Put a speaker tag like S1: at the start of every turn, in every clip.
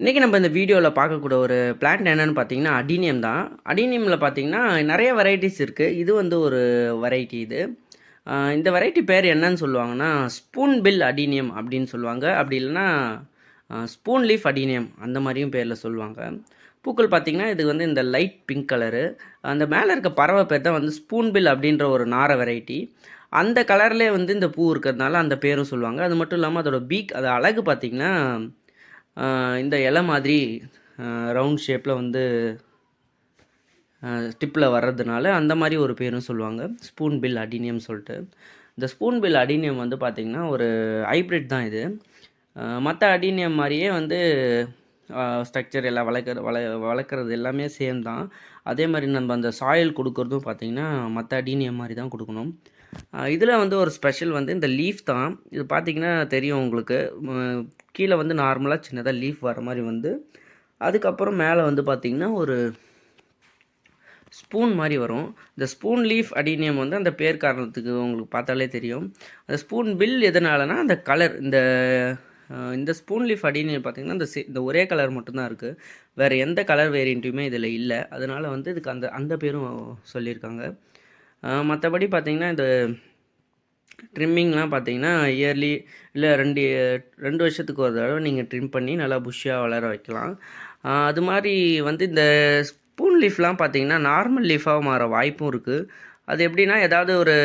S1: இன்றைக்கி நம்ம இந்த வீடியோவில் பார்க்கக்கூடிய ஒரு பிளான்ட் என்னென்னு பார்த்தீங்கன்னா அடீனியம் தான். அடீனியமில் பார்த்தீங்கன்னா நிறைய வெரைட்டிஸ் இருக்குது. இது வந்து ஒரு வெரைட்டி இது. இந்த வெரைட்டி பேர் என்னன்னு சொல்லுவாங்கன்னா ஸ்பூன் பில் அடீனியம் அப்படின்னு சொல்லுவாங்க. அப்படி இல்லைன்னா ஸ்பூன் லீஃப் அடீனியம் அந்த மாதிரியும் பேரில் சொல்லுவாங்க. பூக்கள் பார்த்திங்கன்னா இது வந்து இந்த லைட் பிங்க் கலரு. அந்த மேலே இருக்க பறவை பேர் தான் வந்து ஸ்பூன் பில் அப்படின்ற ஒரு நார வெரைட்டி. அந்த கலர்லேயே வந்து இந்த பூ இருக்கிறதுனால அந்த பேரும் சொல்லுவாங்க. அது மட்டும் இல்லாமல் அதோட பீக் அது அழகு பார்த்திங்கன்னா இந்த இலை மாதிரி ரவுண்ட் ஷேப்பில் வந்து ஸ்டிப்பில் வர்றதுனால அந்த மாதிரி ஒரு பேரும் சொல்லுவாங்க, ஸ்பூன் பில் அடீனியம் சொல்லிட்டு. இந்த ஸ்பூன் பில் அடீனியம் வந்து பார்த்திங்கன்னா ஒரு ஹைப்ரிட் தான் இது. மற்ற அடீனியம் மாதிரியே வந்து ஸ்ட்ரக்சர் எல்லாம் வளர்க்குறது எல்லாமே சேம் தான். அதே மாதிரி நம்ம அந்த சாயில் கொடுக்குறதும் பார்த்திங்கன்னா மற்ற அடீனியம் மாதிரி தான் கொடுக்கணும். இதில் வந்து ஒரு ஸ்பெஷல் வந்து இந்த லீஃப் தான். இது பார்த்திங்கன்னா தெரியும் உங்களுக்கு. கீழே வந்து நார்மலாக சின்னதாக லீஃப் வர மாதிரி வந்து அதுக்கப்புறம் மேலே வந்து பார்த்திங்கன்னா ஒரு ஸ்பூன் மாதிரி வரும். இந்த ஸ்பூன் லீஃப் அடீனியம் வந்து அந்த பேர் காரணத்துக்கு உங்களுக்கு பார்த்தாலே தெரியும். அந்த ஸ்பூன் பில் எதனாலனா அந்த கலர் இந்த ஸ்பூன் லீஃப் அடீனியம் பார்த்திங்கன்னா இந்த ஒரே கலர் மட்டும்தான் இருக்குது. வேறு எந்த கலர் வேரியண்ட்டுமே இதில் இல்லை. அதனால் வந்து இதுக்கு அந்த பேரும் சொல்லியிருக்காங்க. மற்றபடி பார்த்திங்கன்னா இந்த ட்ரிம்மிங்லாம் பார்த்தீங்கன்னா இயர்லி இல்லை 2 வருஷத்துக்கு ஒரு தடவை நீங்கள் ட்ரிம் பண்ணி நல்லா புஷ்ஷாக வளர வைக்கலாம். அது மாதிரி வந்து இந்த ஸ்பூன் லீஃப்லாம் பார்த்தீங்கன்னா நார்மல் லீஃபாக மாற வாய்ப்பும் இருக்குது. அது எப்படின்னா ஏதாவது ஒரு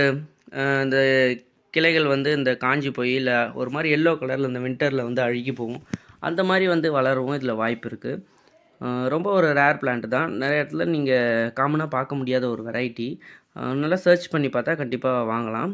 S1: இந்த கிளைகள் வந்து இந்த காஞ்சி போய் இல்லை ஒரு மாதிரி எல்லோ கலரில் இந்த வின்டரில் வந்து அழுகி போகும். அந்த மாதிரி வந்து வளரவும் இதில் வாய்ப்பு இருக்குது. ரொம்ப ஒரு ரேர் பிளான்ட் தான். நிறைய இடத்துல நீங்கள் காமனாக பார்க்க முடியாத ஒரு வெரைட்டி. நல்லா சர்ச் பண்ணி பார்த்தா கண்டிப்பாக வாங்கலாம்.